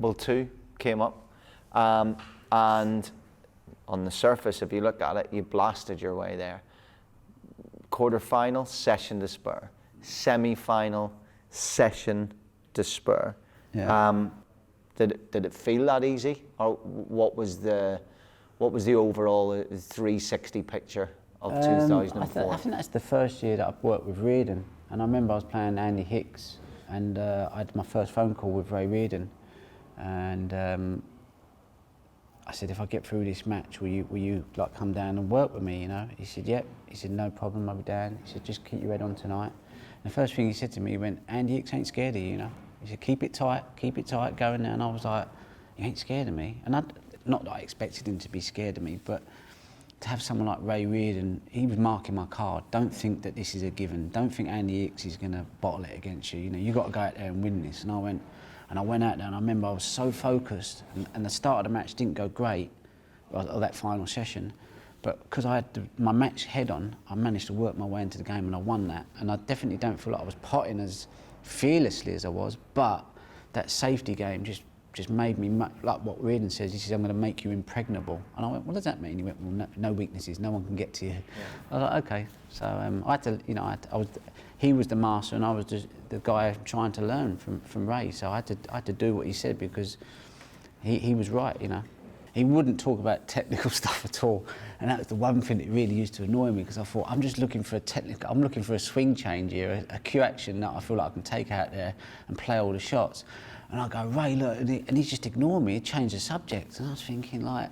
well, 2 came up, and on the surface, if you look at it, you blasted your way there. Quarter-final, session to spur. Semi-final, session to spur. Yeah. Did it feel that easy, or what was the overall 360 picture of 2004? I think that's the first year that I've worked with Reardon, and I remember I was playing Andy Hicks, and I had my first phone call with Ray Reardon, and I said, if I get through this match, will you like come down and work with me, you know? He said, yep. He said, no problem, I'll be down. He said, just keep your head on tonight. And the first thing he said to me, he went, Andy Hicks ain't scared of you, you know? He said, keep it tight, going there. And I was like, he ain't scared of me. And not that I expected him to be scared of me, but to have someone like Ray Reardon, he was marking my card. Don't think that this is a given. Don't think Andy Hicks is going to bottle it against you. You know, you got to go out there and win this. And I went out there, and I remember I was so focused, and the start of the match didn't go great, or that final session, but because I had my match head on, I managed to work my way into the game, and I won that. And I definitely don't feel like I was potting as fearlessly as I was, but that safety game just made me, like what Reardon says, he says, I'm going to make you impregnable. And I went, what does that mean? He went, well, no weaknesses, no one can get to you. Yeah. I was like, okay. So I had to, you know, he was the master, and I was just the guy trying to learn from Ray. So I had to do what he said, because he was right, you know. He wouldn't talk about technical stuff at all, and that was the one thing that really used to annoy me, because I thought, I'm just looking for I'm looking for a swing change here, a cue action that I feel like I can take out there and play all the shots. And I go, Ray, look, and he just ignored me. He changed the subject, and I was thinking, like,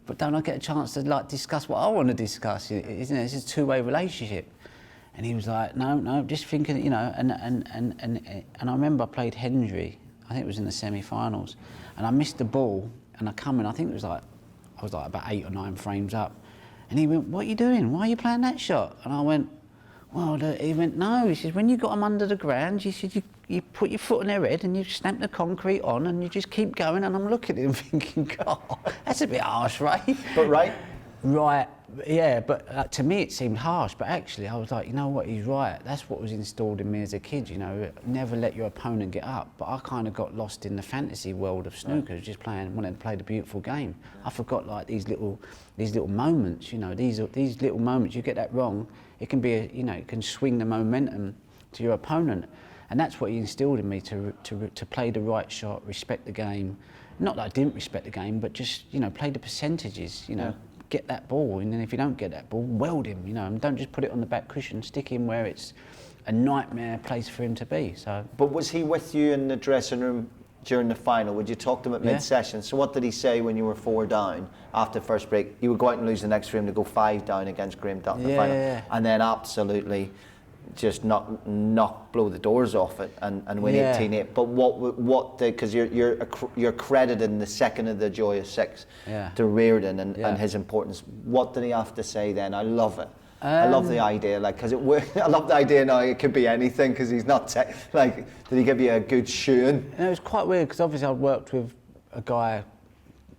but don't I get a chance to like discuss what I want to discuss? Isn't it? It's a two-way relationship. And he was like, no, just thinking, you know. And I remember I played Hendry. I think it was in the semi-finals, and I missed the ball. And I come in, I think it was like, I was like about 8 or 9 frames up. And he went, what are you doing? Why are you playing that shot? And I went, well, he went, no. He says, when you got them under the ground, he said, you put your foot on their head and you stamp the concrete on and you just keep going. And I'm looking at him thinking, God, that's a bit harsh, Ray. But right? Right, yeah, but to me it seemed harsh, but actually I was like, you know what, he's right. That's what was installed in me as a kid, you know, never let your opponent get up. But I kind of got lost in the fantasy world of snooker, just wanting to play the beautiful game. I forgot like these little moments, you know, these little moments, you get that wrong, it can be, you know, it can swing the momentum to your opponent. And that's what he instilled in me, to play the right shot, respect the game. Not that I didn't respect the game, but just, you know, play the percentages, you know. Yeah. Get that ball, and then if you don't get that ball, weld him, you know, and don't just put it on the back cushion, stick him where it's a nightmare place for him to be. So. But was he with you in the dressing room during the final? Would you talk to him at mid-session? So what did he say when you were 4 down after the first break? You would go out and lose the next frame to go 5 down against Graham Dutt in the final, and then absolutely just knock blow the doors off it and win 18-8. But what because you're crediting the second of the Joyous Six to Reardon and his importance. What did he have to say then? I love it. I love the idea, like, because I love the idea now. It could be anything, because he's not like. Did he give you a good shoeing? It was quite weird, because obviously I'd worked with a guy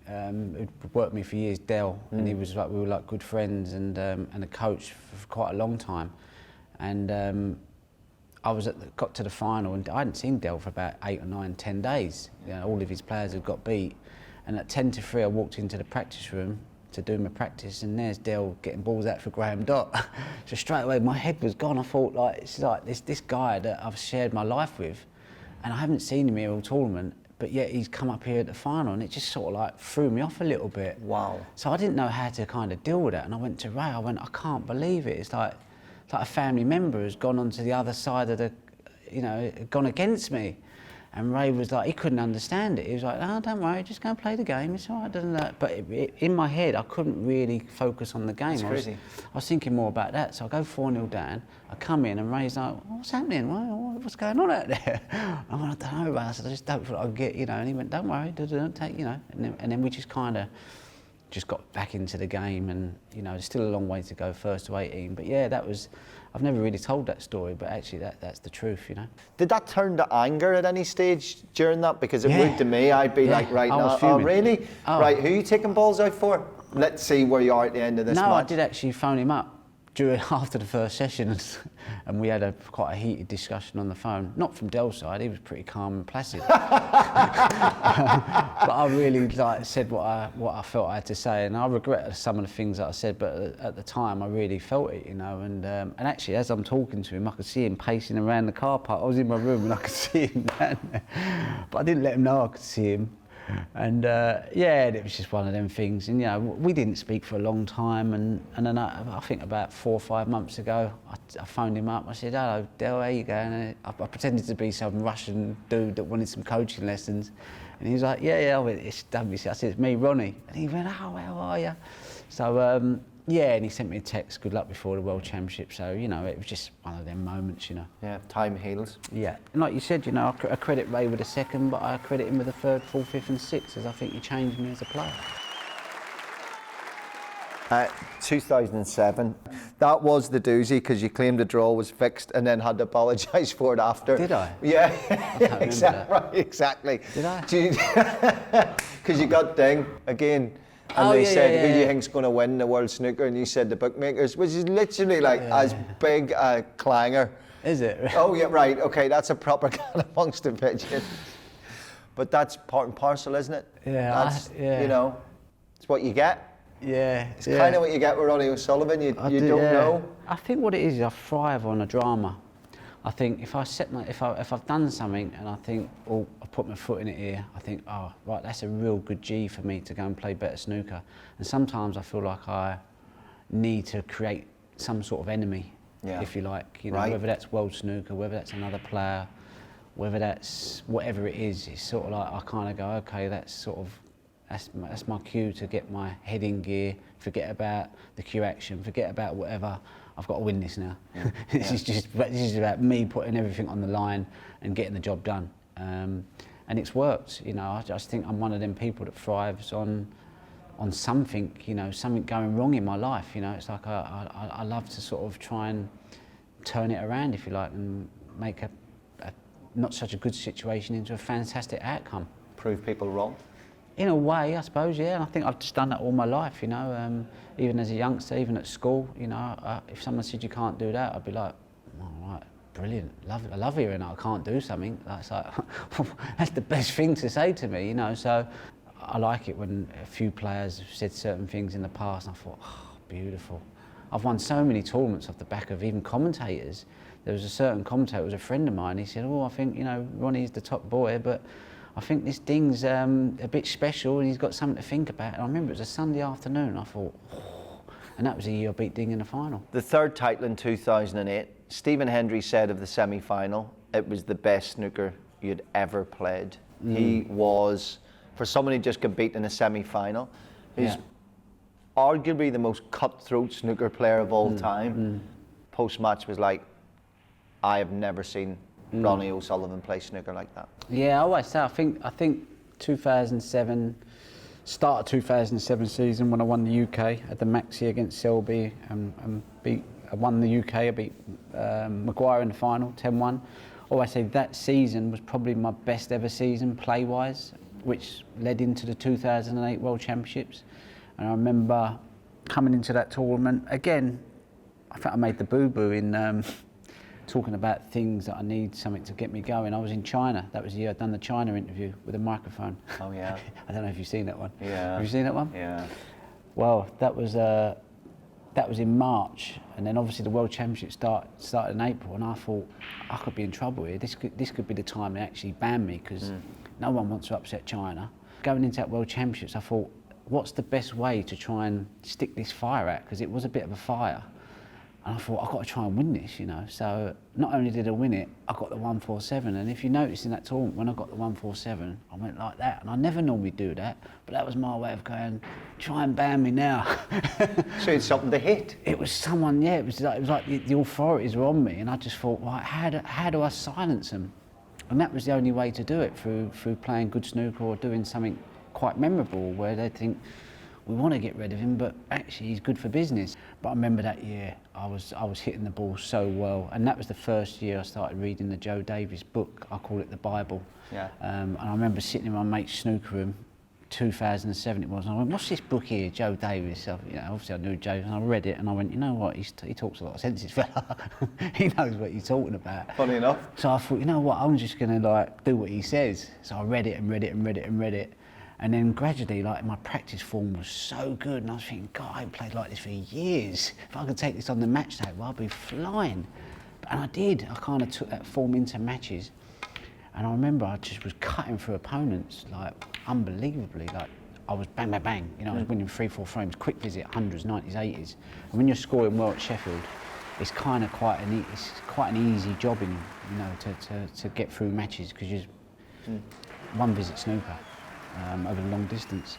who'd worked with me for years, Dell, and he was like, we were like good friends, and a coach for quite a long time. And I got to the final, and I hadn't seen Dell for about 8 or 9, 10 days. You know, all of his players had got beat. And at 10 to 3, I walked into the practice room to do my practice, and there's Dell getting balls out for Graham Dutt. So straight away, my head was gone. I thought, like, it's like this guy that I've shared my life with, and I haven't seen him here all tournament, but yet he's come up here at the final, and it just sort of like threw me off a little bit. Wow. So I didn't know how to kind of deal with that, and I went to Ray. I went, I can't believe it. It's like a family member has gone onto the other side of the, you know, gone against me. And Ray was like, he couldn't understand it. He was like, oh, don't worry, just go and play the game, it's all right, doesn't it? But in my head, I couldn't really focus on the game. That's crazy. I was thinking more about that. So I go 4-0 down, I come in, and Ray's like, what's happening? What's going on out there? I went, I don't know, Ray. I said, I just don't feel like I'll get, you know. And he went, don't worry, don't take, you know. And then we just kind of just got back into the game, and, you know, there's still a long way to go, 1st to 18. But yeah, that was, I've never really told that story, but actually that's the truth, you know. Did that turn to anger at any stage during that? Because it would to me, I'd be like, right now, oh really? Oh. Right, who are you taking balls out for? Let's see where you are at the end of this match. No, I did actually phone him up, after the first session, and we had quite a heated discussion on the phone. Not from Dell's side, he was pretty calm and placid. But I really said what I felt I had to say, and I regret some of the things that I said. But at the time, I really felt it, And actually, as I'm talking to him, I could see him pacing around the car park. I was in my room and I could see him down there, but I didn't let him know I could see him. And it was just one of them things. And we didn't speak for a long time. And then I think about 4 or 5 months ago, I phoned him up. I said, "Hello, Del, how you going?" And I pretended to be some Russian dude that wanted some coaching lessons. And he was like, "Yeah." I went, "It's WC." I said, "It's me, Ronnie." And he went, "Oh, how are you?" So and he sent me a text, good luck before the World Championship. So it was just one of them moments, Yeah, time heals. Yeah, and like you said, I credit Ray with the second, but I credit him with the third, fourth, fifth and sixth, as I think he changed me as a player. 2007, that was the doozy, because you claimed the draw was fixed and then had to apologise for it after. Did I? Yeah, Exactly. right, exactly. Did I? Because you got ding again. And they said, who do you think's going to win the World Snooker? And you said the bookmakers, which is literally as big a clanger. Is it? Oh, yeah, right. Okay, that's a proper kind amongst the pigeon. But that's part and parcel, isn't it? Yeah. That's, it's what you get. Yeah. It's kind of what you get with Ronnie O'Sullivan. You don't know. I think what it is I thrive on a drama. I think if I've done something and I think, oh, I put my foot in it here, I think, oh, right, that's a real good G for me to go and play better snooker. And sometimes I feel like I need to create some sort of enemy, if you like, right. Whether that's world snooker, whether that's another player, whether that's whatever it is. It's sort of like I kind of go, okay, that's my cue to get my head in gear, forget about the cue action, forget about whatever. I've got to win this now. Yeah. This is about me putting everything on the line and getting the job done. And it's worked. I just think I'm one of them people that thrives on something, something going wrong in my life. It's like I love to sort of try and turn it around, if you like, and make a not such a good situation into a fantastic outcome. Prove people wrong. In a way, I suppose, yeah. And I think I've just done that all my life, even as a youngster, even at school, if someone said you can't do that, I'd be like, all right, brilliant, I love hearing that I can't do something. That's like, that's the best thing to say to me, So I like it when a few players have said certain things in the past, and I thought, oh, beautiful. I've won so many tournaments off the back of even commentators. There was a certain commentator, it was a friend of mine, he said, oh, I think, Ronnie's the top boy, but I think this ding's a bit special and he's got something to think about. And I remember it was a Sunday afternoon and I thought, oh, and that was the year I beat Ding in the final. The third title in 2008, Stephen Hendry said of the semi-final, it was the best snooker you'd ever played. He was, for someone who just got beat in a semi-final, he's arguably the most cutthroat snooker player of all time. Post-match was like, I have never seen Ronnie O'Sullivan play snooker like that. Yeah, I always say, I think 2007, start of 2007 season when I won the UK at the Maxi against Selby and I won the UK, I beat Maguire in the final, 10-1. I always say that season was probably my best ever season play-wise, which led into the 2008 World Championships. And I remember coming into that tournament, again, I think I made the boo-boo in talking about things that I need something to get me going. I was in China. That was the year I'd done the China interview with a microphone. Oh yeah. I don't know if you've seen that one. Yeah. Have you seen that one? Yeah. Well, that was in March, and then obviously the World Championship started in April, and I thought I could be in trouble here. This could be the time they actually ban me because no one wants to upset China. Going into that World Championships, I thought, what's the best way to try and stick this fire out? Because it was a bit of a fire. And I thought, I've got to try and win this, So not only did I win it, I got the 147. And if you notice in that tournament, when I got the 147, I went like that. And I never normally do that, but that was my way of going, try and ban me now. So it's something to hit. It was someone, it was like the authorities were on me. And I just thought, right, how do I silence them? And that was the only way to do it, through playing good snooker or doing something quite memorable where they think, we want to get rid of him, but actually he's good for business. But I remember that year, I was hitting the ball so well, and that was the first year I started reading the Joe Davis book. I call it the Bible. Yeah. And I remember sitting in my mate's snooker room, 2007 it was, and I went, what's this book here, Joe Davis? Obviously I knew Joe, and I read it, and I went, you know what, he talks a lot of sense, this fella. He knows what he's talking about. Funny enough. So I thought, you know what, I'm just going to like do what he says. So I read it and read it and read it and read it. And then gradually, like, my practice form was so good, and I was thinking, God, I haven't played like this for years. If I could take this on the match table, I'd be flying. And I did. I kind of took that form into matches. And I remember I just was cutting through opponents, like, unbelievably. Like, I was bang, bang, bang. I was winning 3-4 frames, quick visit, 100s, 90s, 80s. And when you're scoring well at Sheffield, it's kind of quite an easy job, to get through matches, because you're one visit snooker over the long distance.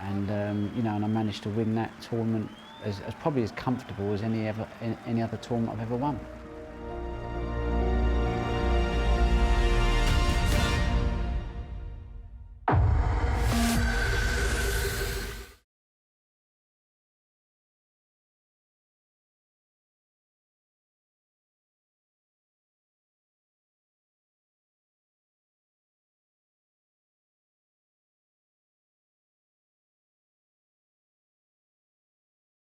And, and I managed to win that tournament as probably as comfortable as any other tournament I've ever won.